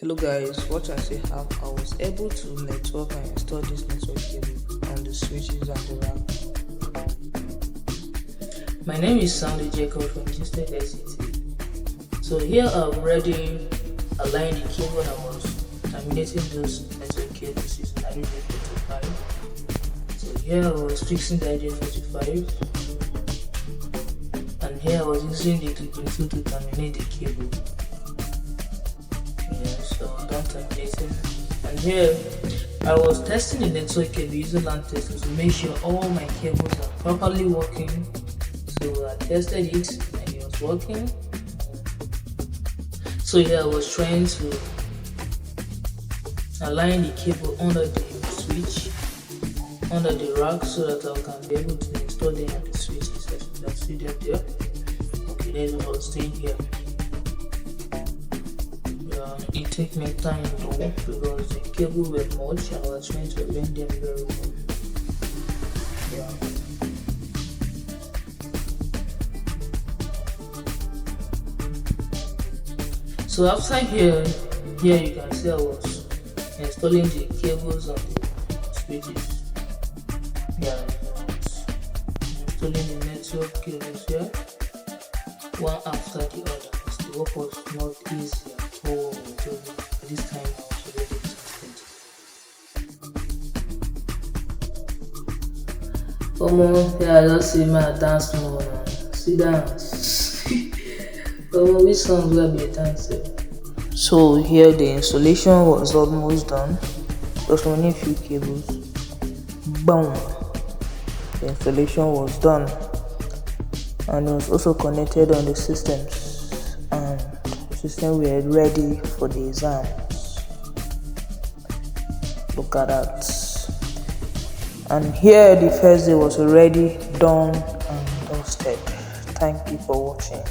Hello guys, what I say how I was able to network and install this network cable on the switches and the rack. My name is Sandy Jacob from Houston SCT. So here I've already aligned the cable I was terminating those network cables using IJ45. So here I was fixing the IJ45 and here I was using the 2.2 to terminate the cable. So done terminating, and here I was testing the network cable using LAN testers to make sure all my cables are properly working. So I tested it and it was working. So here I was trying to align the cable under the switch, under the rack, so that I can be able to install them at the switches as you can see them there. Okay, there's what I was doing here. It took me time though because the cable were much and I was trying to arrange them very well. So after here you can see I was installing the cables on the switches. Installing the network cables here, one after the other. The work was not easy at all. This time I was already exhausted. Come on, yeah, I just see my dance more now. See dance. Come on, which song will be a dance? So here the installation was almost done. Just only a few cables. Boom. The installation was done. And it was also connected on the systems. And the system were ready for the exams. Look at that. And here the first day was already done and dusted. Thank you for watching.